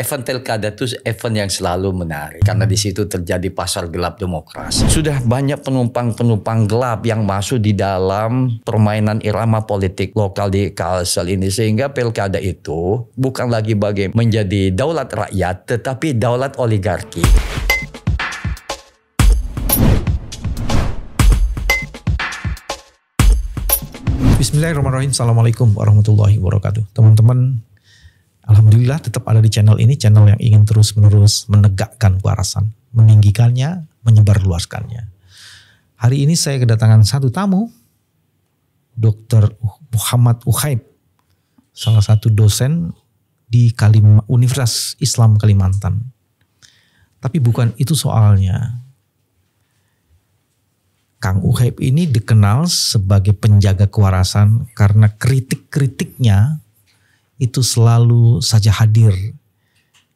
Event pilkada itu event yang selalu menarik karena di situ terjadi pasar gelap demokrasi. Sudah banyak penumpang-penumpang gelap yang masuk di dalam permainan irama politik lokal di Kalsel ini, sehingga pilkada itu bukan lagi menjadi daulat rakyat tetapi daulat oligarki. Bismillahirrahmanirrahim. Assalamualaikum warahmatullahi wabarakatuh. Teman-teman, alhamdulillah tetap ada di channel ini, channel yang ingin terus-menerus menegakkan kewarasan, meninggikannya, menyebarluaskannya. Hari ini saya kedatangan satu tamu, Dr. Muhammad Ukhaib, salah satu dosen di Universitas Islam Kalimantan. Tapi bukan itu soalnya. Kang Ukhaib ini dikenal sebagai penjaga kewarasan karena kritik-kritiknya itu selalu saja hadir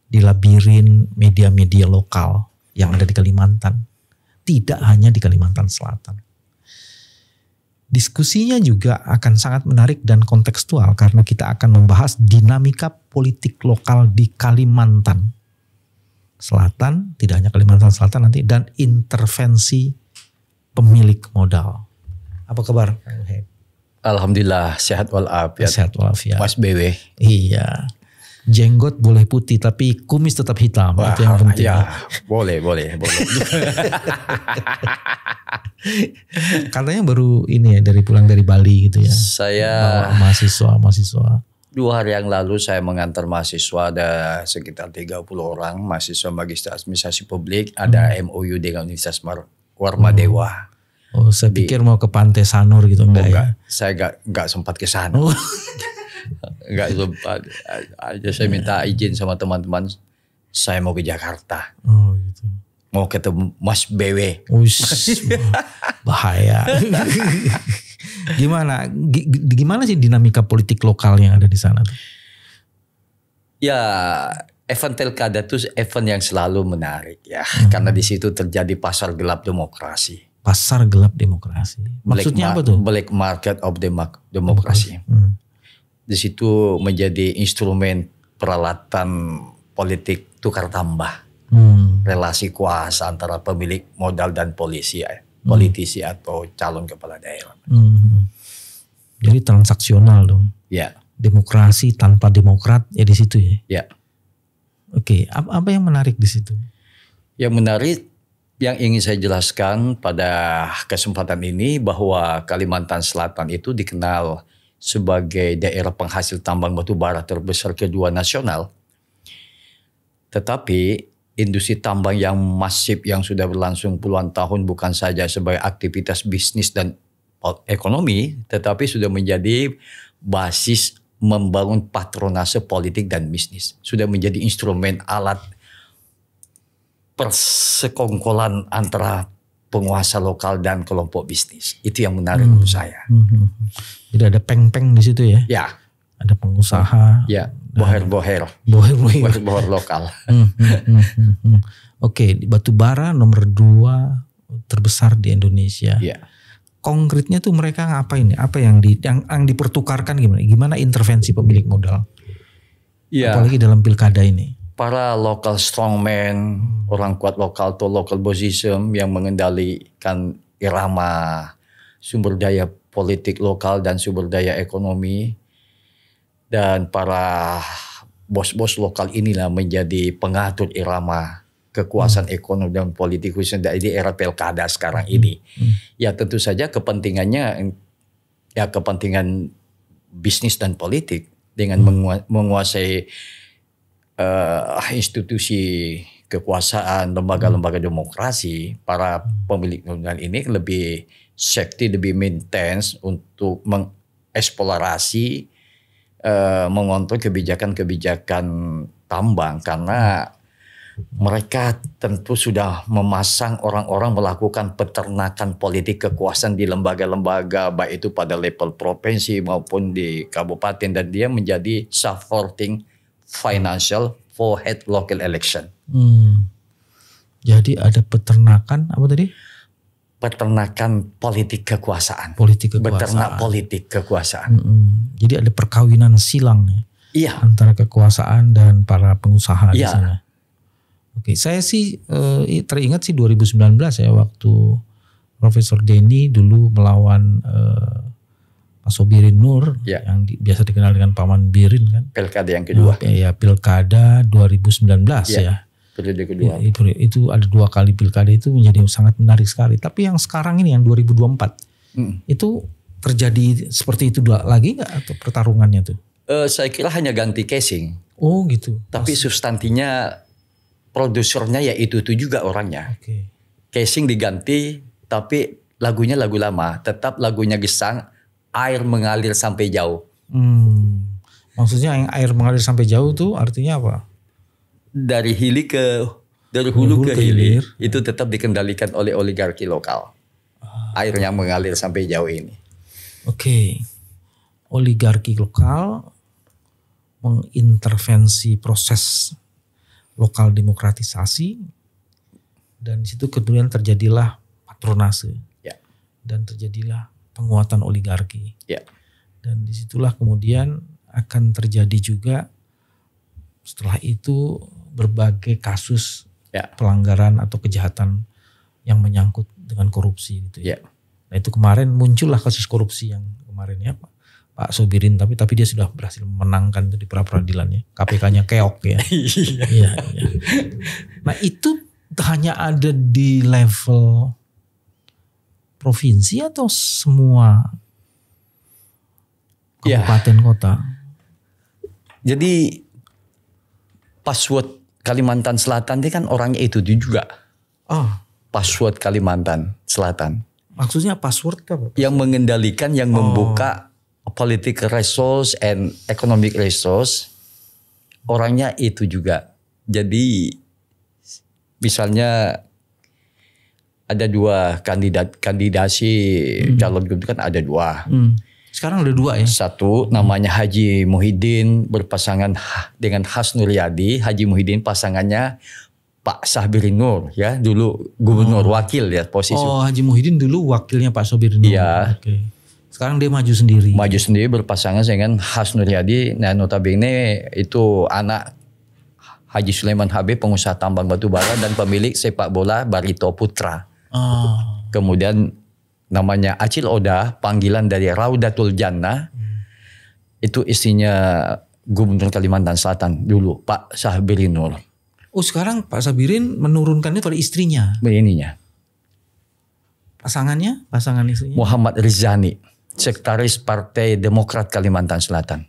di labirin media-media lokal yang ada di Kalimantan. Tidak hanya di Kalimantan Selatan. Diskusinya juga akan sangat menarik dan kontekstual karena kita akan membahas dinamika politik lokal di Kalimantan Selatan, tidak hanya Kalimantan Selatan nanti, dan intervensi pemilik modal. Apa kabar? Alhamdulillah sehat walafiat. Sehat walafiat. Mas BW. Iya. Jenggot boleh putih tapi kumis tetap hitam. Wah, itu yang penting. Ya, boleh. Katanya baru ini ya, pulang dari Bali gitu ya. Saya bawa mahasiswa. 2 hari yang lalu saya mengantar mahasiswa, ada sekitar 30 orang mahasiswa Magister Administrasi Publik, ada MOU dengan Universitas Warmadewa. Oh, saya pikir mau ke Pantai Sanur gitu, enggak ya? Saya enggak sempat ke sana. Enggak sempat. Aja saya minta izin sama teman-teman, saya mau ke Jakarta. Oh, gitu. Mau ketemu Mas BW. Uish, bahaya. Gimana sih dinamika politik lokal yang ada di sana tuh? Ya, event pilkada itu event yang selalu menarik ya, karena di situ terjadi pasar gelap demokrasi. Pasar gelap demokrasi. Maksudnya apa tuh? Black market of demokrasi. Di situ menjadi instrumen peralatan politik tukar tambah. Relasi kuasa antara pemilik modal dan politisi atau calon kepala daerah. Jadi transaksional dong. Ya. Demokrasi tanpa demokrat ya di situ ya. Ya. Oke, apa yang menarik di situ? Yang menarik yang ingin saya jelaskan pada kesempatan ini bahwa Kalimantan Selatan itu dikenal sebagai daerah penghasil tambang batu bara terbesar kedua nasional. Tetapi industri tambang yang masif yang sudah berlangsung puluhan tahun bukan saja sebagai aktivitas bisnis dan ekonomi, tetapi sudah menjadi basis membangun patronase politik dan bisnis. Sudah menjadi instrumen alat persekongkolan antara penguasa lokal dan kelompok bisnis. Itu yang menarik menurut saya. Jadi ada peng-peng di situ ya? Ya. Ada pengusaha. Ya, boher-boher lokal. Oke, batu bara nomor 2 terbesar di Indonesia. Ya. Konkretnya tuh mereka ngapain? Apa yang dipertukarkan gimana? Gimana intervensi pemilik modal? Ya. Apalagi dalam pilkada ini. Para local strongman, orang kuat lokal atau local bossism yang mengendalikan irama sumber daya politik lokal dan sumber daya ekonomi. Dan para bos-bos lokal inilah menjadi pengatur irama kekuasaan ekonomi dan politik khususnya di era pilkada sekarang ini. Ya tentu saja kepentingannya ya kepentingan bisnis dan politik dengan menguasai institusi kekuasaan, lembaga-lembaga demokrasi. Para pemilik modal ini lebih safety, lebih maintenance untuk mengeksplorasi, mengontrol kebijakan-kebijakan tambang karena mereka tentu sudah memasang orang-orang melakukan peternakan politik kekuasaan di lembaga-lembaga baik itu pada level provinsi maupun di kabupaten, dan dia menjadi supporting financial for head local election. Jadi ada peternakan apa tadi? Peternakan politik kekuasaan. Politik kekuasaan. Beternak politik kekuasaan. Jadi ada perkawinan silang ya. Iya. antara kekuasaan dan para pengusaha di Iya. sana. Oke, saya sih teringat sih 2019 ya, waktu Profesor Denny dulu melawan Pak Sobirin Nur Ya. yang biasa dikenal dengan Paman Birin kan. Pilkada yang kedua. Ya, Pilkada 2019 ya. Periode kedua. Itu ada 2 kali pilkada, itu menjadi sangat menarik sekali. Tapi yang sekarang ini yang 2024 itu terjadi seperti itu lagi nggak atau pertarungannya tuh? Saya kira hanya ganti casing. Oh gitu. Tapi substansinya produsernya ya itu juga orangnya. Oke. Casing diganti tapi lagunya lagu lama. Tetap lagunya gesang, air mengalir sampai jauh. Maksudnya yang air mengalir sampai jauh tuh artinya apa? Dari hulu ke hilir itu tetap dikendalikan oleh oligarki lokal. Air yang mengalir sampai jauh ini. Oke. Oligarki lokal mengintervensi proses lokal demokratisasi, dan di situ kemudian terjadilah patronase. Ya. Dan terjadilah penguatan oligarki. Ya. Dan disitulah kemudian akan terjadi juga setelah itu berbagai kasus pelanggaran atau kejahatan yang menyangkut dengan korupsi gitu ya. Nah itu kemarin muncullah kasus korupsi yang kemarin ya Pak Sobirin, tapi dia sudah berhasil memenangkan itu di pra-peradilannya. KPK-nya keok ya. Iya. Nah itu hanya ada di level provinsi atau semua kabupaten kota? Jadi password Kalimantan Selatan ini kan orangnya itu juga. Password Kalimantan Selatan. Maksudnya password apa? Yang mengendalikan, yang membuka political resource and economic resource, orangnya itu juga. Jadi misalnya ada 2 kandidasi calon gubernur kan ada 2. Sekarang ada 2 ya? Satu namanya Haji Muhyiddin berpasangan dengan Has Nuryadi. Haji Muhyiddin pasangannya Pak Sabirin Nur ya, dulu gubernur wakil ya posisi. Haji Muhyiddin dulu wakilnya Pak Sabirin Nur. Iya. Oke. Sekarang dia maju sendiri. Maju sendiri berpasangan dengan Has Nuryadi. Nah notabene itu anak Haji Sulaiman Habib, pengusaha tambang batu bara dan pemilik sepak bola Barito Putra. Kemudian namanya Acil Oda, panggilan dari Raudatul Jannah. Itu istrinya Gubernur Kalimantan Selatan dulu, Pak Sabirin Nur. Sekarang Pak Sabirin menurunkannya pada istrinya. Ininya. Pasangan istrinya? Muhammad Rizani, Sekretaris Partai Demokrat Kalimantan Selatan.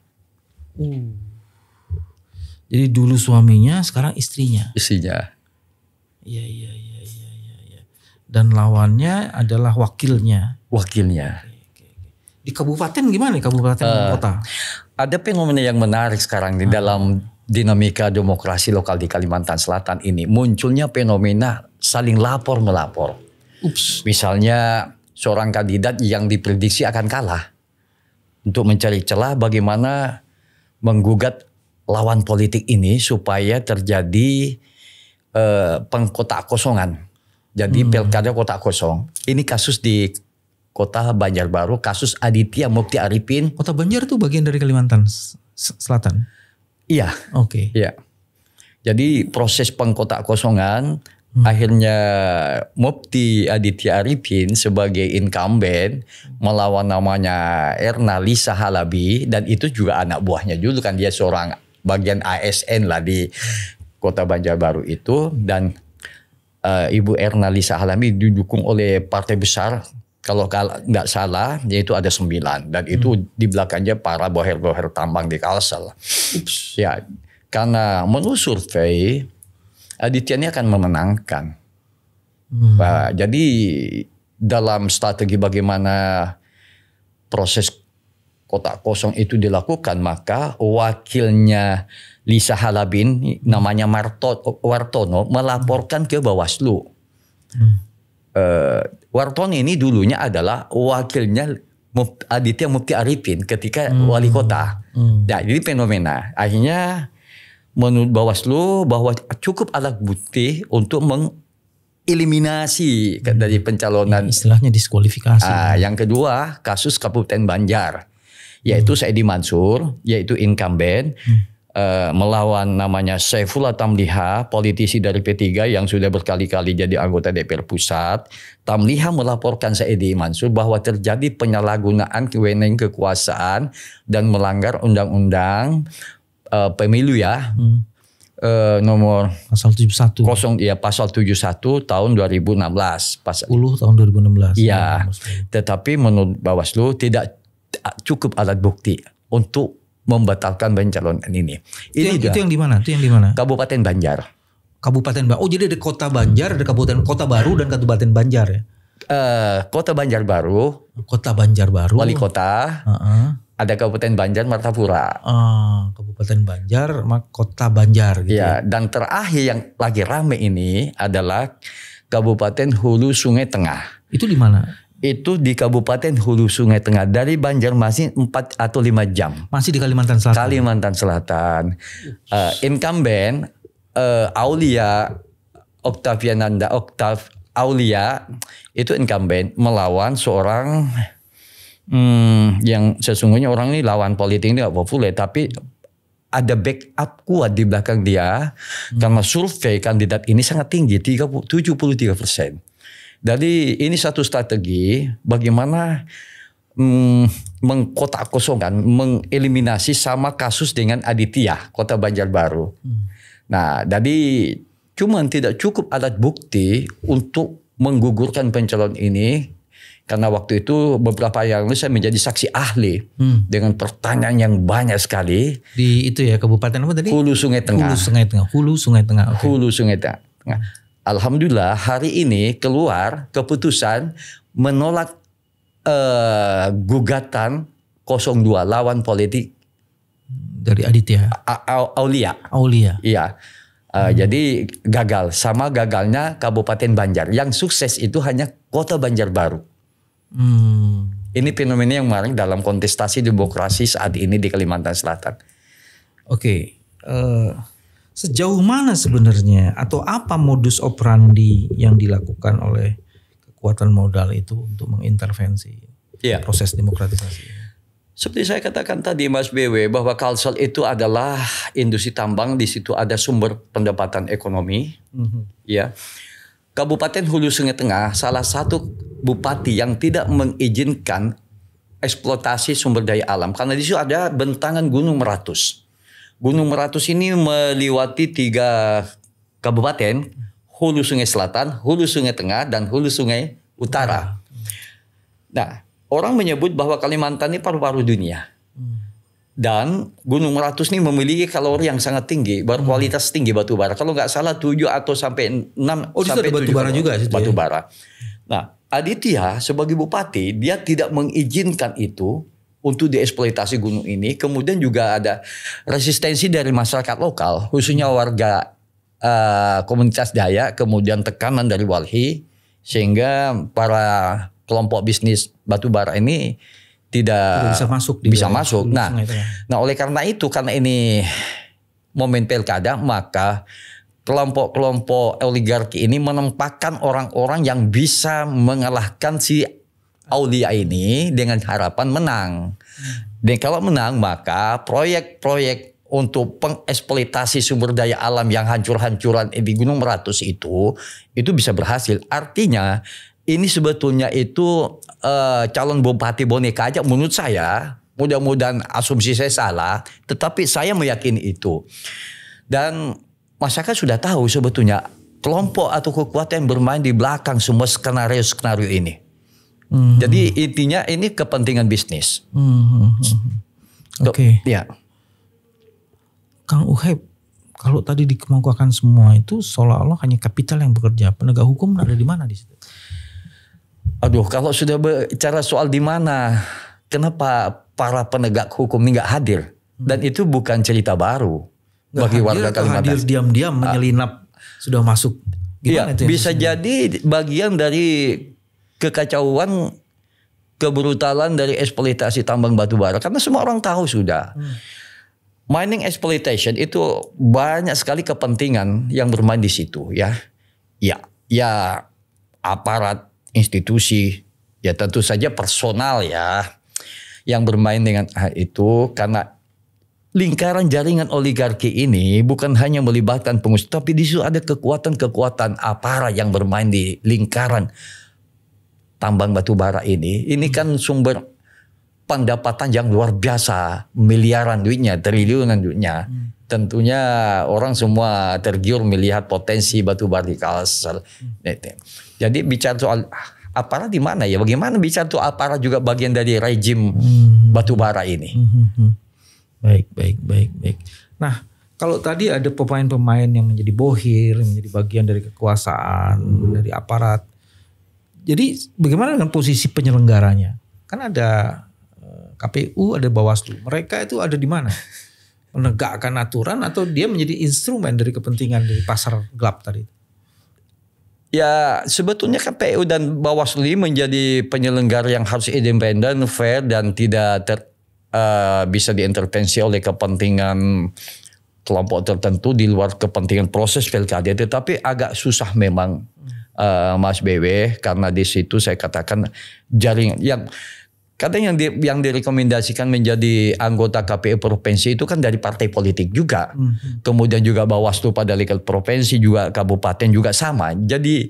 Jadi dulu suaminya, sekarang istrinya. Istrinya. Iya. Dan lawannya adalah wakilnya. Di kabupaten gimana? Kabupaten kota? Ada fenomena yang menarik sekarang di dalam dinamika demokrasi lokal di Kalimantan Selatan ini. Munculnya fenomena saling lapor melapor. Misalnya seorang kandidat yang diprediksi akan kalah, untuk mencari celah bagaimana menggugat lawan politik ini supaya terjadi pengkotak kosongan. Jadi pilkada kotak kosong. Ini kasus di Kota Banjarbaru, kasus Aditya Mukti Arifin. Kota Banjar itu bagian dari Kalimantan Selatan? Iya. Oke. Iya. Jadi proses pengkotak kosongan, akhirnya Mukti Aditya Arifin sebagai incumbent melawan namanya Erna Lisa Halabi, dan itu juga anak buahnya dulu kan, dia seorang bagian ASN lah di Kota Banjarbaru itu, dan Ibu Erna Lisa Halabi didukung oleh partai besar, kalau nggak salah yaitu ada 9, dan itu di belakangnya para boher-boher tambang di Kalsel. Ya, karena menurut survei Aditya ini akan memenangkan. Jadi dalam strategi bagaimana proses kotak kosong itu dilakukan, maka wakilnya Lisa Halabin namanya Wartono melaporkan ke Bawaslu. Wartono ini dulunya adalah wakilnya Aditya Mukti Arifin ketika wali kota. Nah, jadi fenomena. Akhirnya menurut Bawaslu bahwa cukup alat bukti untuk mengeliminasi dari pencalonan. Istilahnya diskualifikasi. Yang kedua kasus Kabupaten Banjar. yaitu Saidi Mansur, yaitu incumbent, melawan namanya Saifullah Tamliha, politisi dari P3 yang sudah berkali-kali jadi anggota DPR Pusat. Tamliha melaporkan Saidi Mansur bahwa terjadi penyalahgunaan wewenang kekuasaan dan melanggar undang-undang pemilu ya. Nomor pasal 71. Pasal 71 tahun 2016. Pasal 10 tahun 2016. Iya. Tetapi menurut Bawaslu tidak cukup alat bukti untuk membatalkan pencalonan ini. Itu yang di mana? Itu yang di mana? Kabupaten Banjar. Kabupaten Banjar. Oh, jadi ada Kota Banjar, ada Kabupaten Kota Baru dan Kabupaten Banjar ya. Kota Banjar Baru. Kota Banjar Baru. Wali kota. Ada Kabupaten Banjar Martapura. Kabupaten Banjar, Kota Banjar gitu. Ya, dan terakhir yang lagi rame ini adalah Kabupaten Hulu Sungai Tengah. Itu di mana? Itu di Kabupaten Hulu Sungai Tengah, dari Banjarmasin 4 atau 5 jam. Masih di Kalimantan Selatan. Kalimantan Selatan. Incumbent Aulia Oktaviananda Aulia itu incumbent melawan seorang yang sesungguhnya orang ini lawan politik ini gak populer, tapi ada backup kuat di belakang dia karena survei kandidat ini sangat tinggi, 73%. Jadi ini satu strategi bagaimana mengkotak kosongkan, mengeliminasi sama kasus dengan Aditya, Kota Banjarbaru. Nah, jadi cuman tidak cukup alat bukti untuk menggugurkan pencalon ini. Karena waktu itu beberapa yang lalu saya menjadi saksi ahli dengan pertanyaan yang banyak sekali. Di itu ya, Kabupaten apa tadi? Hulu Sungai Tengah. Hulu Sungai Tengah. Hulu Sungai Tengah. Okay. Hulu Sungai Tengah. Alhamdulillah hari ini keluar keputusan menolak gugatan 02 lawan politik dari Aditya. Aulia. Iya. Jadi gagal, sama gagalnya Kabupaten Banjar. Yang sukses itu hanya Kota Banjarbaru. Ini fenomena yang kemarin dalam kontestasi demokrasi saat ini di Kalimantan Selatan. Oke. Sejauh mana sebenarnya atau apa modus operandi yang dilakukan oleh kekuatan modal itu untuk mengintervensi proses demokratisasi? Seperti saya katakan tadi Mas BW, bahwa Kalsel itu adalah industri tambang, di situ ada sumber pendapatan ekonomi. Ya, Kabupaten Hulu Sungai Tengah salah satu bupati yang tidak mengizinkan eksploitasi sumber daya alam karena di situ ada bentangan Gunung Meratus. Gunung Meratus ini melewati 3 kabupaten, Hulu Sungai Selatan, Hulu Sungai Tengah, dan Hulu Sungai Utara. Nah, orang menyebut bahwa Kalimantan ini paru-paru dunia. Dan Gunung Meratus ini memiliki kalori yang sangat tinggi, berkualitas tinggi batu bara. Kalau nggak salah 7 atau sampai 6 sampai 7 batu bara juga situ batu ya? bara. Nah, Aditya sebagai bupati dia tidak mengizinkan itu untuk dieksploitasi gunung ini. Kemudian juga ada resistensi dari masyarakat lokal, khususnya warga komunitas Dayak, kemudian tekanan dari Walhi, sehingga para kelompok bisnis batu bara ini tidak bisa masuk. Nah, oleh karena itu, karena ini momen pilkada, maka kelompok-kelompok oligarki ini menempatkan orang-orang yang bisa mengalahkan si Aulia ini dengan harapan menang. Dan kalau menang, maka proyek-proyek untuk pengeksploitasi sumber daya alam yang hancur-hancuran di Gunung Meratus itu bisa berhasil. Artinya ini sebetulnya itu calon bupati boneka aja menurut saya. Mudah-mudahan asumsi saya salah, tetapi saya meyakini itu. Dan masyarakat sudah tahu sebetulnya kelompok atau kekuatan bermain di belakang semua skenario-skenario ini. Jadi intinya ini kepentingan bisnis. Oke. Ya. Kang Uheb, kalau tadi dikemukakan semua itu seolah-olah hanya kapital yang bekerja, penegak hukum ada di mana di situ? Aduh, kalau sudah bicara soal di mana, kenapa para penegak hukum ini nggak hadir? Dan itu bukan cerita baru bagi warga Kalimantan. Hadir diam-diam menyelinap sudah masuk. Iya, bisa jadi bagian dari kekacauan, kebrutalan dari eksploitasi tambang batu bara. Karena semua orang tahu sudah. Mining exploitation itu banyak sekali kepentingan yang bermain di situ ya. Ya aparat institusi, ya tentu saja personal ya. yang bermain dengan itu karena lingkaran jaringan oligarki ini bukan hanya melibatkan pengusaha, tapi di situ ada kekuatan-kekuatan aparat yang bermain di lingkaran tambang batu bara ini. Ini kan sumber pendapatan yang luar biasa, miliaran duitnya, triliunan duitnya. Tentunya orang semua tergiur melihat potensi batu bara di Kalsel. Jadi bicara soal aparat di mana ya? Bagaimana bicara soal aparat juga bagian dari rejim batu bara ini? Baik. Nah, kalau tadi ada pemain-pemain yang menjadi bohir, yang menjadi bagian dari kekuasaan, dari aparat. Jadi bagaimana dengan posisi penyelenggaranya? Kan ada KPU, ada Bawaslu. Mereka itu ada di mana? Menegakkan aturan atau dia menjadi instrumen dari kepentingan dari pasar gelap tadi? Ya sebetulnya KPU dan Bawaslu menjadi penyelenggara yang harus independen, fair dan tidak bisa diintervensi oleh kepentingan kelompok tertentu di luar kepentingan proses pilkada. Tetapi agak susah memang Mas BW, karena di situ saya katakan jaringan yang kadang yang direkomendasikan menjadi anggota KPU provinsi itu kan dari partai politik juga. Kemudian juga Bawaslu pada level provinsi juga, kabupaten juga sama. Jadi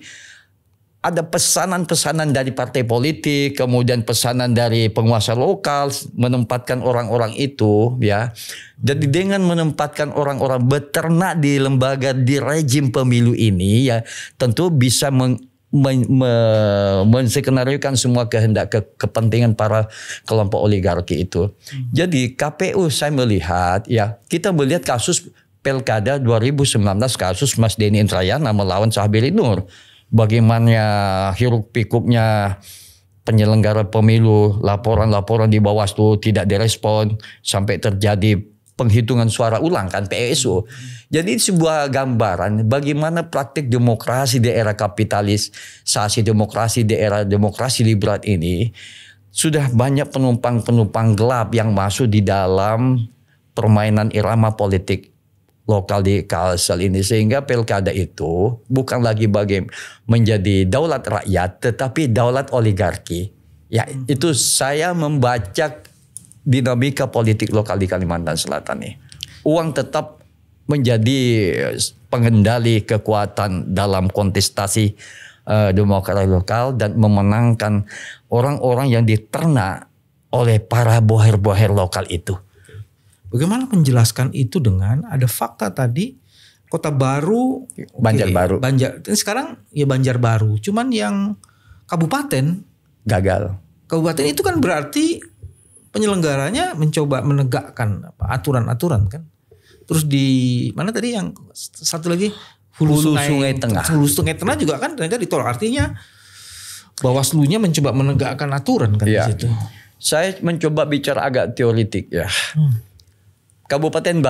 ada pesanan-pesanan dari partai politik, kemudian pesanan dari penguasa lokal menempatkan orang-orang itu ya. Jadi dengan menempatkan orang-orang beternak di lembaga di rejim pemilu ini ya tentu bisa menskenariokan semua kehendak kepentingan para kelompok oligarki itu. Jadi KPU saya melihat ya, kita melihat kasus Pilkada 2019, kasus Mas Denny Indrayana melawan Syahbili Nur. Bagaimana hiruk pikuknya penyelenggara pemilu, laporan-laporan di Bawaslu tidak direspon sampai terjadi penghitungan suara ulang kan PSU. Jadi sebuah gambaran bagaimana praktik demokrasi di era kapitalisasi demokrasi di era demokrasi liberal ini sudah banyak penumpang-penumpang gelap yang masuk di dalam permainan irama politik lokal di Kalsel ini, sehingga pilkada itu bukan lagi menjadi daulat rakyat tetapi daulat oligarki. Ya, itu saya membaca dinamika politik lokal di Kalimantan Selatan nih. Uang tetap menjadi pengendali kekuatan dalam kontestasi demokrasi lokal dan memenangkan orang-orang yang diternak oleh para boher-boher lokal itu. Bagaimana menjelaskan itu dengan ada fakta tadi Kota Baru, Banjarbaru. Sekarang ya Banjarbaru, cuman yang kabupaten gagal. Kabupaten itu kan berarti penyelenggaranya mencoba menegakkan aturan-aturan kan. Terus di mana tadi yang satu lagi Hulu Sungai Tengah. Hulu Sungai Tengah juga kan ternyata ditolak. Artinya Bawaslu-nya mencoba menegakkan aturan kan ya. Di situ. Saya mencoba bicara agak teoritik ya. Kabupaten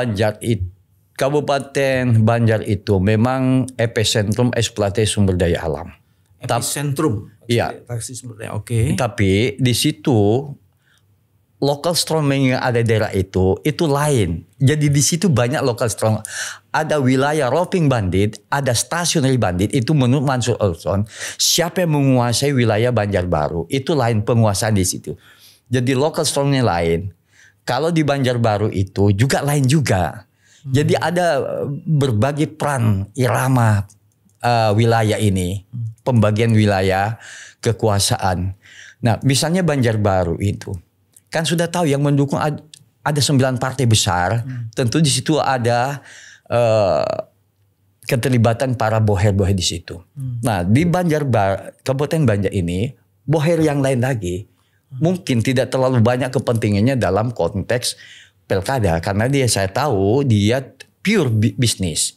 Banjar itu memang epicentrum eksploitasi sumber daya alam. Epicentrum. Iya. Oke. Tapi di situ local strongman yang ada di daerah itu lain. Jadi di situ banyak local strong. Ada wilayah roving bandit, ada stationary bandit. Itu menurut Mansur Olson, siapa yang menguasai wilayah Banjarbaru itu lain penguasaan di situ. Jadi local strongnya lain. Kalau di Banjarbaru itu juga lain juga. Jadi ada berbagai peran irama wilayah ini, pembagian wilayah kekuasaan. Nah, misalnya Banjarbaru itu kan sudah tahu yang mendukung ada 9 partai besar. Tentu di situ ada keterlibatan para boher-boher di situ. Nah, di Kabupaten Banjar ini boher yang lain lagi mungkin tidak terlalu banyak kepentingannya dalam konteks pilkada, karena saya tahu dia pure bisnis.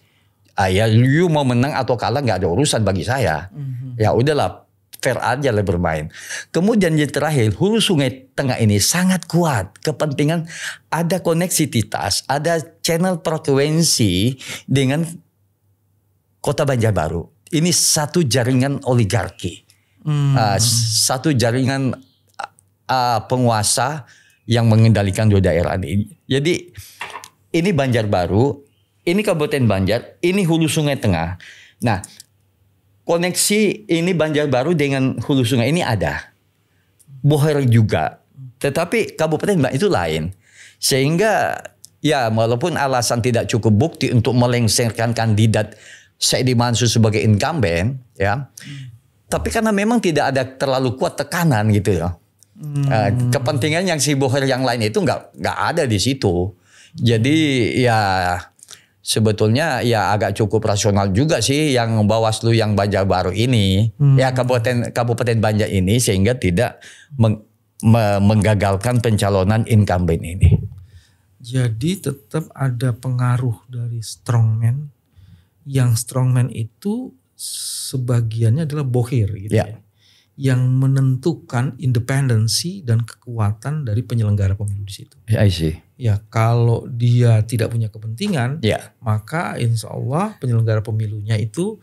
Ya, you mau menang atau kalah nggak ada urusan bagi saya. Ya udahlah, fair aja lah bermain. Kemudian yang terakhir, Hulu Sungai Tengah ini sangat kuat kepentingan, ada koneksitas, ada channel frekuensi dengan Kota Banjarbaru. Ini satu jaringan oligarki, satu jaringan penguasa yang mengendalikan dua daerah ini. Jadi ini Banjarbaru, ini Kabupaten Banjar, ini Hulu Sungai Tengah. Nah, koneksi ini Banjarbaru dengan Hulu Sungai ini ada. Boher juga. Tetapi Kabupaten Banjar itu lain. Sehingga ya walaupun alasan tidak cukup bukti untuk melengsarkan kandidat Saidi Mansur sebagai incumbent ya. Tapi karena memang tidak ada terlalu kuat tekanan gitu ya. Kepentingan yang si Boher yang lain itu nggak ada di situ. Jadi ya sebetulnya ya agak cukup rasional juga sih yang Bawaslu yang Banjarbaru ini, ya Kabupaten Banjar ini sehingga tidak menggagalkan pencalonan incumbent ini. Jadi tetap ada pengaruh dari strongman, yang strongman itu sebagiannya adalah Boher gitu ya, yang menentukan independensi dan kekuatan dari penyelenggara pemilu di situ. I see. Ya kalau dia tidak punya kepentingan, maka insya Allah penyelenggara pemilunya itu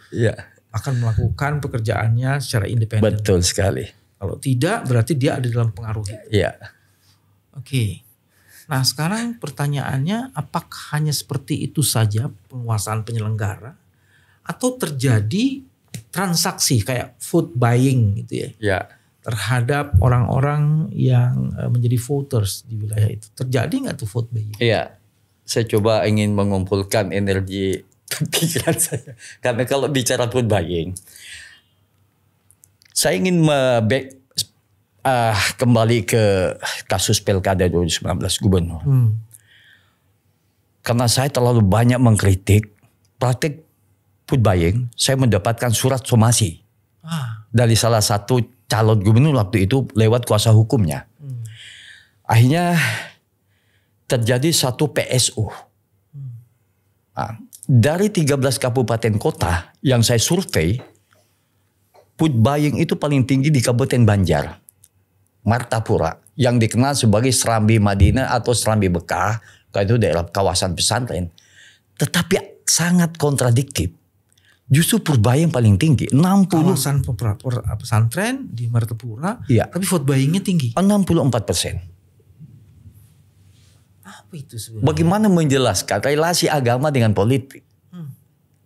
akan melakukan pekerjaannya secara independen. Betul sekali. Kalau tidak berarti dia ada dalam pengaruh itu. Oke. Nah sekarang pertanyaannya, apakah hanya seperti itu saja penguasaan penyelenggara? Atau terjadi transaksi kayak vote buying gitu ya, terhadap orang-orang yang menjadi voters di wilayah itu. Terjadi nggak tuh vote buying? Iya, saya coba ingin mengumpulkan energi pikiran saya. Karena kalau bicara vote buying, saya ingin kembali ke kasus Pilkada 2019 Gubernur. Karena saya terlalu banyak mengkritik praktik vote buying, saya mendapatkan surat somasi dari salah satu calon gubernur waktu itu lewat kuasa hukumnya. Akhirnya terjadi satu PSU. Dari 13 kabupaten kota yang saya survei, vote buying itu paling tinggi di Kabupaten Banjar, Martapura, yang dikenal sebagai Serambi Madinah atau Serambi Bekah, itu daerah kawasan pesantren. Tetapi sangat kontradiktif. Justru vote buying paling tinggi, 60. Kawasan pesantren di Martapura, tapi vote buyingnya tinggi. 64%. Apa itu sebenarnya? Bagaimana menjelaskan relasi agama dengan politik?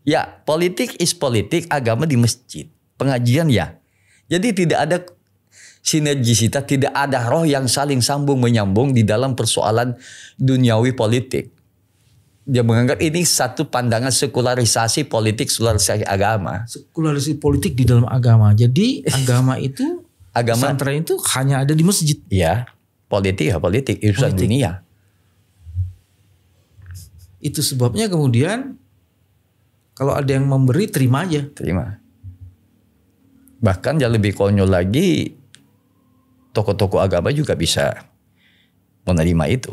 Ya, politik is politik, agama di masjid. Pengajian ya. Jadi tidak ada sinergisitas, tidak ada roh yang saling sambung menyambung di dalam persoalan duniawi politik. Dia menganggap ini satu pandangan sekularisasi politik, sekularisasi agama. Sekularisasi politik di dalam agama. Jadi agama itu, pesantren itu hanya ada di masjid. Iya, politik ya politik, urusan dunia. Itu sebabnya kemudian kalau ada yang memberi, terima aja. Terima. Bahkan yang lebih konyol lagi, tokoh-tokoh agama juga bisa menerima itu.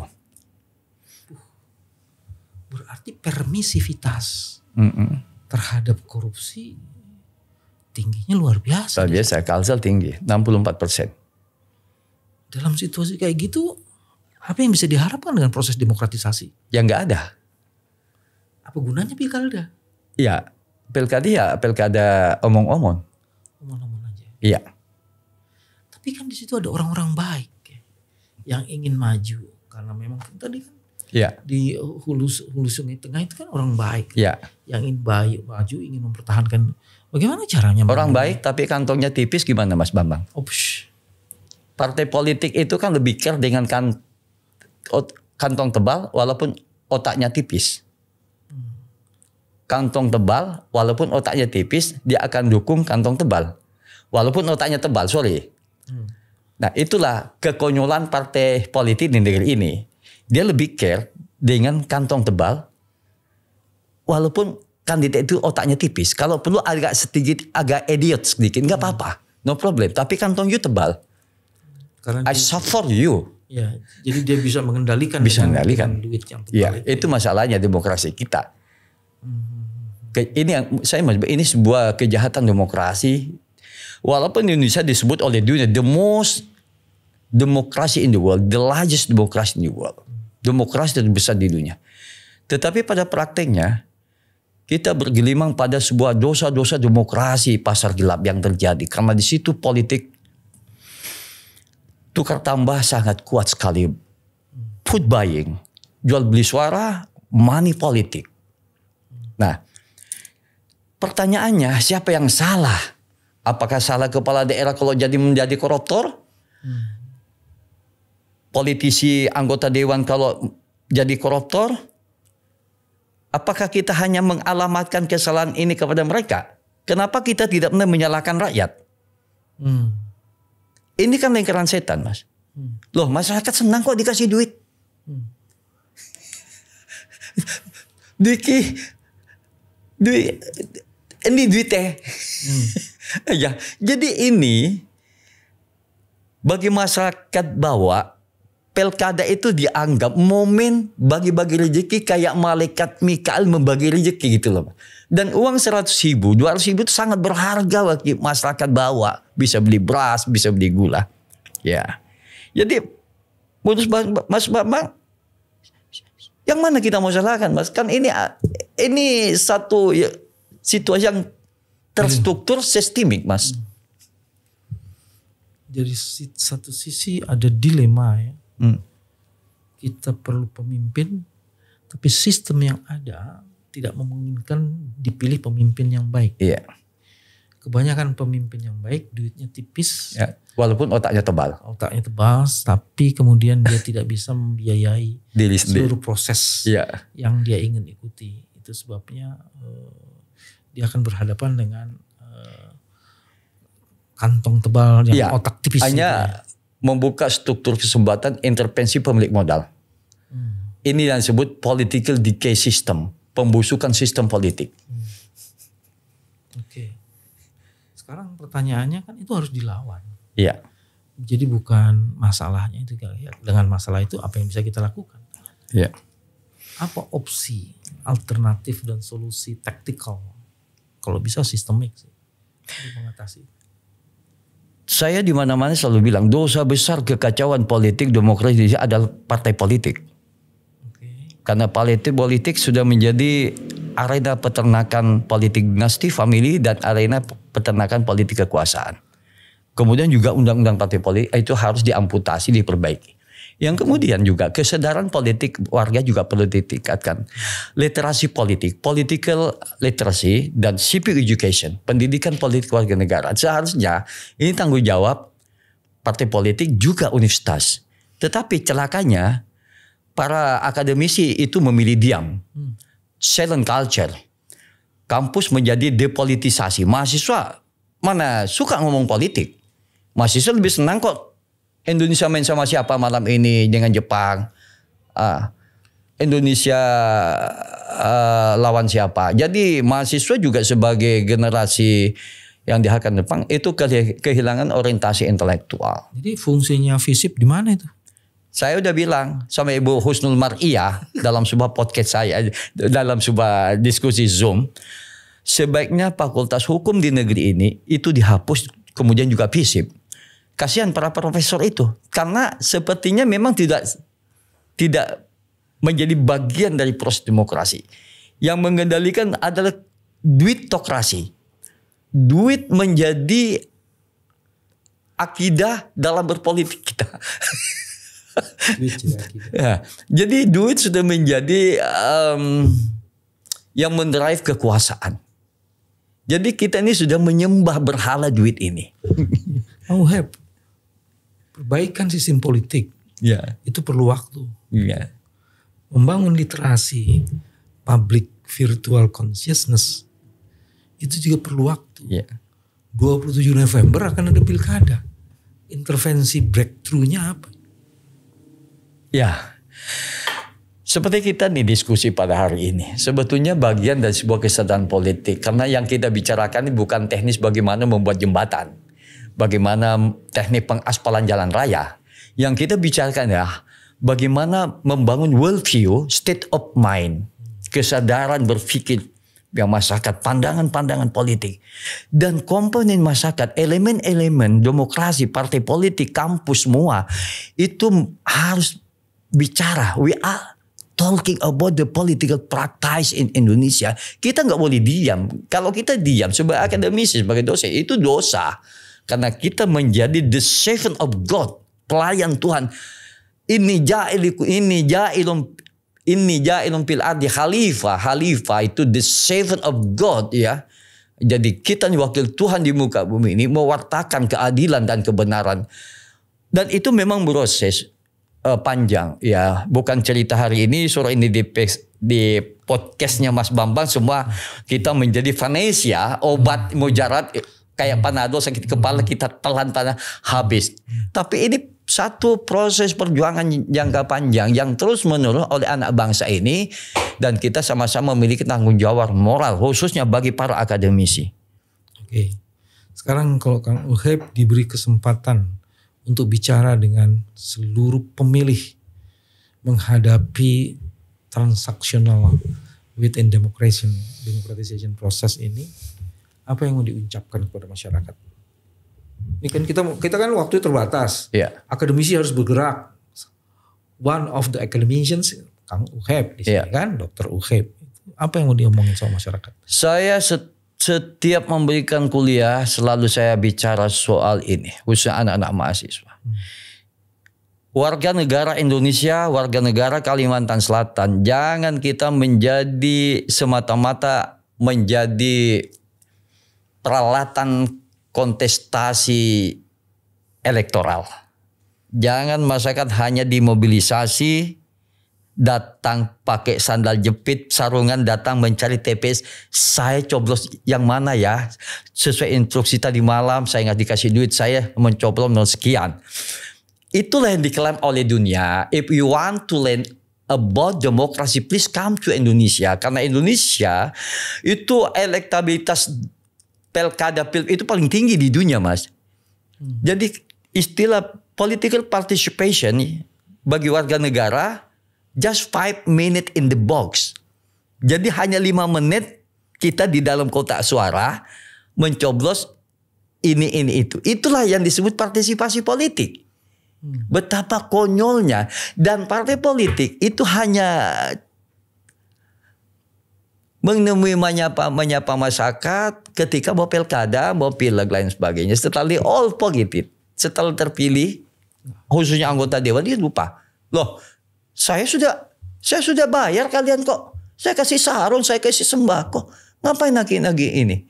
Berarti permisivitas terhadap korupsi tingginya luar biasa. Luar biasa, Kalsel tinggi, 64%. Dalam situasi kayak gitu, apa yang bisa diharapkan dengan proses demokratisasi? Ya nggak ada. Apa gunanya pilkada? Ya, pilkada omong-omong. Omong-omong aja. Iya. Tapi kan di situ ada orang-orang baik yang ingin maju, karena memang tadi kan di hulu sungai tengah itu kan orang baik, yang ingin maju, ingin mempertahankan. Bagaimana caranya? Orang baik tapi kantongnya tipis gimana Mas Bambang? Partai politik itu kan lebih care dengan kantong tebal walaupun otaknya tipis. Kantong tebal walaupun otaknya tipis, dia akan dukung kantong tebal walaupun otaknya tebal. Nah itulah kekonyolan partai politik di negeri ini. Dia lebih care dengan kantong tebal walaupun kandidat itu otaknya tipis. Kalau perlu agak idiot sedikit, nggak apa-apa, no problem. Tapi kantong you tebal. Karena I support you. Ya, jadi dia bisa mengendalikan. Duit yang tebal. Ya, itu masalahnya demokrasi kita. Ini sebuah kejahatan demokrasi. Walaupun Indonesia disebut oleh dunia the most democracy in the world, the largest democracy in the world. Demokrasi terbesar di dunia. Tetapi pada prakteknya kita bergelimang pada sebuah dosa-dosa demokrasi pasar gelap yang terjadi. Karena di situ politik tukar tambah sangat kuat sekali. Vote buying, jual beli suara, money politik. Nah, pertanyaannya siapa yang salah? Apakah salah kepala daerah kalau menjadi koruptor? politisi anggota dewan kalau jadi koruptor, apakah kita hanya mengalamatkan kesalahan ini kepada mereka? Kenapa kita tidak pernah menyalahkan rakyat? Ini kan lingkaran setan, Mas. Loh, masyarakat senang kok dikasih duit. Ini duitnya. Ya, jadi ini bagi masyarakat bawah, Pilkada itu dianggap momen bagi-bagi rezeki kayak malaikat Mikael membagi rezeki gitu loh. Dan uang 100.000, 200.000 itu sangat berharga bagi masyarakat bawah. Bisa beli beras, bisa beli gula. Ya, jadi Mas Bambang, yang mana kita mau salahkan, Mas? Kan ini satu situasi yang terstruktur sistemik, Mas. Dari satu sisi ada dilema ya. Kita perlu pemimpin, tapi sistem yang ada tidak memungkinkan dipilih pemimpin yang baik. Iya. Kebanyakan pemimpin yang baik duitnya tipis. Ya, walaupun otaknya tebal. Otaknya tebal, tapi kemudian dia tidak bisa membiayai seluruh proses yang dia ingin ikuti. Itu sebabnya dia akan berhadapan dengan kantong tebal yang otak tipis. Hanya membuka struktur kesempatan intervensi pemilik modal. Ini yang disebut political decay system, pembusukan sistem politik. Oke. Sekarang pertanyaannya kan itu harus dilawan. Iya. Jadi bukan masalahnya itu, dengan masalah itu apa yang bisa kita lakukan? Iya. Apa opsi alternatif dan solusi taktikal? Kalau bisa sistemik sih untuk mengatasi. Saya di mana-mana selalu bilang dosa besar kekacauan politik demokrasi adalah partai politik. Karena partai politik sudah menjadi arena peternakan politik dinasti, famili, dan arena peternakan politik kekuasaan. Kemudian juga undang-undang partai politik itu harus diamputasi, diperbaiki. Yang kemudian juga kesadaran politik warga juga perlu ditingkatkan. Literasi politik, political literacy, dan civic education, pendidikan politik warga negara. Seharusnya ini tanggung jawab partai politik juga universitas. Tetapi celakanya para akademisi itu memilih diam. Silent culture. Kampus menjadi depolitisasi. Mahasiswa mana suka ngomong politik. Mahasiswa lebih senang kok Indonesia main sama siapa malam ini dengan Jepang. Indonesia lawan siapa. Jadi mahasiswa juga sebagai generasi yang diharapkan Jepang itu kehilangan orientasi intelektual. Jadi fungsinya FISIP di mana itu? Saya udah bilang sama Ibu Husnul Mar'iyah dalam sebuah podcast saya, dalam sebuah diskusi Zoom, sebaiknya Fakultas Hukum di negeri ini itu dihapus, kemudian juga FISIP. Kasihan para profesor itu, karena sepertinya memang tidak menjadi bagian dari proses demokrasi. Yang mengendalikan adalah duitokrasi. Duit menjadi akidah dalam berpolitik kita. Ya, jadi duit sudah menjadi yang mendrive kekuasaan. Jadi kita ini sudah menyembah berhala duit ini. Perbaikan sistem politik itu perlu waktu. Membangun literasi, public virtual consciousness itu juga perlu waktu. 27 November akan ada pilkada. Intervensi breakthrough-nya apa? Ya, seperti kita nih diskusi pada hari ini. Sebetulnya bagian dari sebuah kesadaran politik. Karena yang kita bicarakan ini bukan teknis bagaimana membuat jembatan. Bagaimana teknik pengaspalan jalan raya. Yang kita bicarakan ya bagaimana membangun worldview, state of mind. Kesadaran berpikir yang masyarakat, pandangan-pandangan politik. Dan komponen masyarakat, elemen-elemen demokrasi, partai politik, kampus semua. Itu harus bicara. We are talking about the political practice in Indonesia. Kita nggak boleh diam. Kalau kita diam sebagai akademisi, sebagai dosen, itu dosa. Karena kita menjadi the servant of God, pelayan Tuhan. Ini ja'ilun fil ardi khalifah. Khalifah itu the servant of God ya. Jadi kita wakil Tuhan di muka bumi ini mewartakan keadilan dan kebenaran. Dan itu memang proses panjang ya, bukan cerita hari ini, sore ini di podcastnya Mas Bambang semua kita menjadi Vanesia, obat mujarab kayak Panadol sakit kepala kita telan habis. Tapi ini satu proses perjuangan jangka panjang yang terus menerus oleh anak bangsa ini, dan kita sama-sama memiliki tanggung jawab moral khususnya bagi para akademisi. Oke. Sekarang kalau Kang Uheb diberi kesempatan untuk bicara dengan seluruh pemilih menghadapi transaksional within democratization proses ini, apa yang mau diucapkan kepada masyarakat? Ini kan kita kan waktu terbatas. Yeah. Akademisi harus bergerak. One of the academicians Kang Uheb di sini kan, Dr. Uheb. Apa yang mau diomongin sama masyarakat? Saya setiap memberikan kuliah selalu saya bicara soal ini, khususnya anak-anak mahasiswa. Warga negara Indonesia, warga negara Kalimantan Selatan, jangan kita menjadi semata-mata menjadi peralatan kontestasi elektoral. Jangan masyarakat hanya dimobilisasi, datang pakai sandal jepit, sarungan, datang mencari TPS. Saya coblos yang mana ya? Sesuai instruksi tadi malam, saya nggak dikasih duit, saya mencoblos sekian. Itulah yang diklaim oleh dunia. If you want to learn about democracy, please come to Indonesia. Karena Indonesia itu elektabilitas pilkada itu paling tinggi di dunia, Mas. Jadi istilah political participation bagi warga negara just 5 minutes in the box. Jadi hanya 5 menit kita di dalam kotak suara mencoblos ini itu. Itulah yang disebut partisipasi politik. Betapa konyolnya, dan partai politik itu hanya menemui menyapa masyarakat ketika mau pilkada, mau pileg lain sebagainya. Setelah all positif, setelah terpilih, khususnya anggota dewan, dia lupa. Loh, saya sudah bayar kalian kok. Saya kasih sarung, saya kasih sembako. Ngapain nagih-nagih ini?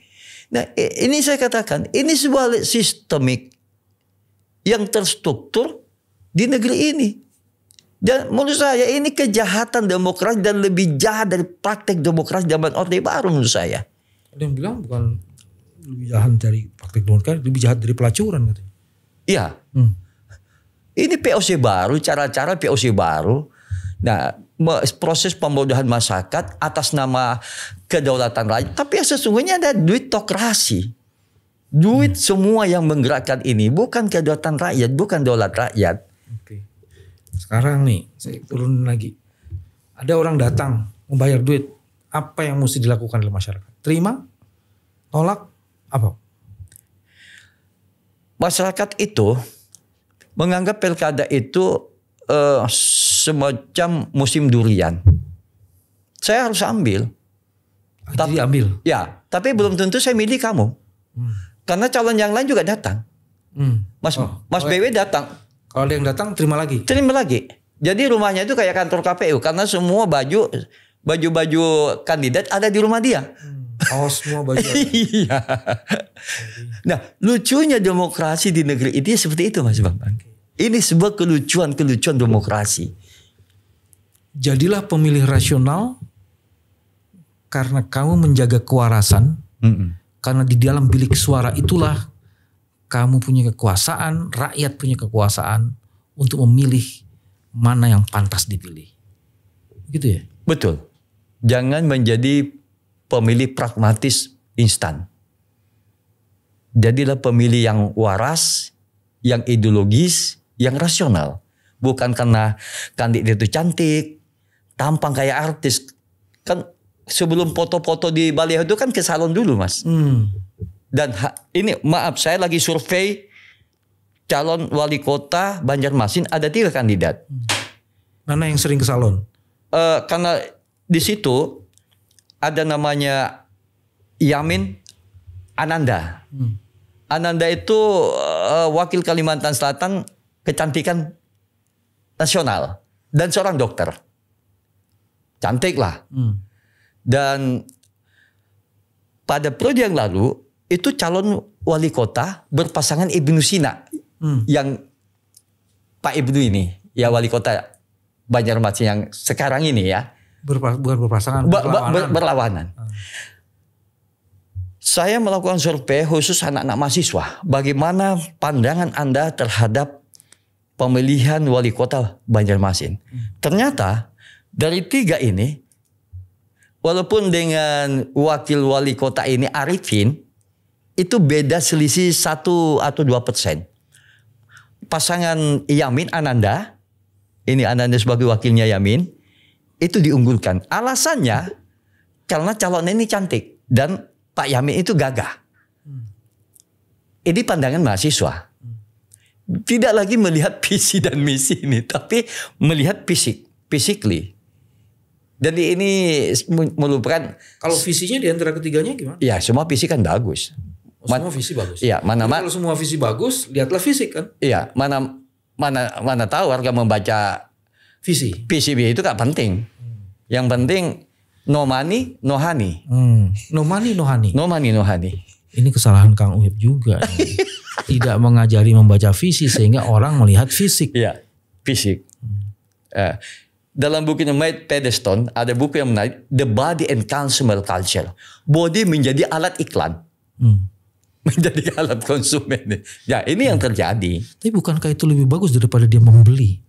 Nah, ini saya katakan, ini sebuah sistemik yang terstruktur di negeri ini. Dan menurut saya ini kejahatan demokrasi dan lebih jahat dari praktek demokrasi zaman Orde Baru menurut saya. Ada yang bilang bukan lebih jahat dari praktek demokrasi, lebih jahat dari pelacuran katanya. Iya. Ini POC baru, cara-cara POC baru. Nah, proses pembodohan masyarakat atas nama kedaulatan rakyat. Tapi yang sesungguhnya ada duitokrasi. Duit semua yang menggerakkan ini bukan kedaulatan rakyat, bukan daulat rakyat. Oke. Sekarang nih, saya turunin lagi. Ada orang datang membayar duit. Apa yang mesti dilakukan oleh masyarakat? Terima? Tolak? Apa? Masyarakat itu menganggap pilkada itu semacam musim durian. Saya harus ambil. Jadi ambil? Ya, tapi belum tentu saya milih kamu. Karena calon yang lain juga datang. Mas BW datang. Kalau ada yang datang terima lagi? Terima lagi. Jadi rumahnya itu kayak kantor KPU. Karena semua baju kandidat ada di rumah dia. Oh, semua baju. Iya. Nah, lucunya demokrasi di negeri ini seperti itu, Mas Bambang. Ini sebuah kelucuan demokrasi. Jadilah pemilih rasional karena kamu menjaga kewarasan. Karena di dalam bilik suara itulah kamu punya kekuasaan, rakyat punya kekuasaan untuk memilih mana yang pantas dipilih. Gitu ya? Betul. Jangan menjadi pemilih pragmatis instan. Jadilah pemilih yang waras, yang ideologis, yang rasional. Bukan karena kandidat itu cantik, tampang kayak artis. Kan sebelum foto-foto di baliho itu kan ke salon dulu, Mas. Dan ini maaf, saya lagi survei calon wali kota Banjarmasin, ada 3 kandidat. Mana yang sering ke salon? Karena di situ ada namanya Yamin Ananda. Ananda itu wakil Kalimantan Selatan kecantikan nasional dan seorang dokter. Cantik lah. Dan pada periode yang lalu itu calon wali kota berpasangan Ibnu Sina, yang Pak Ibnu ini Ya wali kota Banjarmasin yang sekarang ini ya. Bukan berpasangan, berlawanan. Saya melakukan survei khusus anak-anak mahasiswa. Bagaimana pandangan Anda terhadap pemilihan wali kota Banjarmasin? Ternyata dari 3 ini, walaupun dengan wakil wali kota ini Arifin, itu beda selisih 1 atau 2%. Pasangan Yamin Ananda, ini Ananda sebagai wakilnya Yamin, itu diunggulkan. Alasannya karena calonnya ini cantik dan Pak Yamin itu gagah. Ini pandangan mahasiswa. Tidak lagi melihat visi dan misi ini, tapi melihat physically. Dan ini melupakan. Kalau visinya di antara ketiganya gimana? Ya semua visi kan bagus. Semua visi bagus. Iya, kalau semua visi bagus, lihatlah fisik kan. Iya, mana tahu warga membaca visi itu gak penting. Yang penting no money, no honey. No money, no honey. No money, no honey. Ini kesalahan Kang Uhip juga. Tidak mengajari membaca visi sehingga orang melihat fisik. Iya, fisik. Dalam bukunya Mike Pedeston ada buku yang menarik, The Body and Consumer Culture. Body menjadi alat iklan. Menjadi alat konsumen. Ya ini yang terjadi. Tapi bukankah itu lebih bagus daripada dia membeli?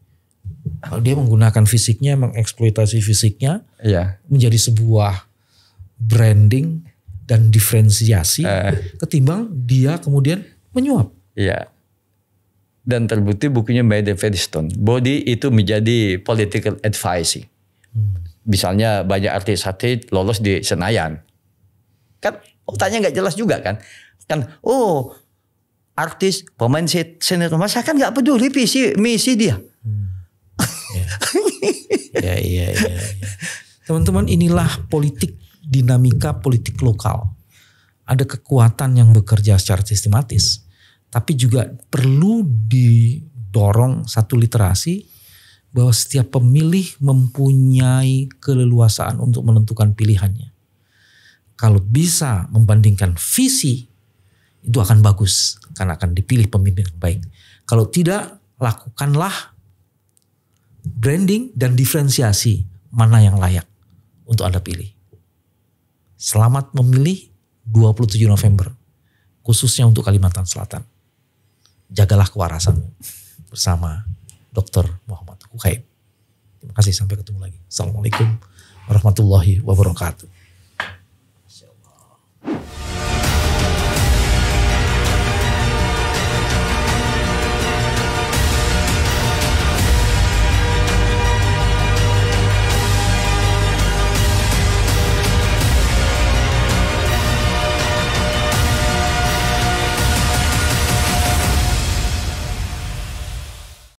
Kalau dia menggunakan fisiknya, mengeksploitasi fisiknya, menjadi sebuah branding dan diferensiasi, ketimbang dia kemudian menyuap. Iya. Dan terbukti bukunya Mike Pedeston. Body itu menjadi political advice. Misalnya banyak artis-artis lolos di Senayan. Kan otaknya nggak jelas juga kan. Artis, pemain sinetron, masa kan nggak peduli misi dia. Ya. Teman-teman, inilah politik, dinamika politik lokal. Ada kekuatan yang bekerja secara sistematis, tapi juga perlu didorong satu literasi bahwa setiap pemilih mempunyai keleluasaan untuk menentukan pilihannya. Kalau bisa membandingkan visi, itu akan bagus karena akan dipilih pemimpin yang baik. Kalau tidak, lakukanlah branding dan diferensiasi mana yang layak untuk Anda pilih. Selamat memilih 27 November, khususnya untuk Kalimantan Selatan. Jagalah kewarasanmu bersama Dr. Muhammad Hukaib. Terima kasih, sampai ketemu lagi. Assalamualaikum warahmatullahi wabarakatuh.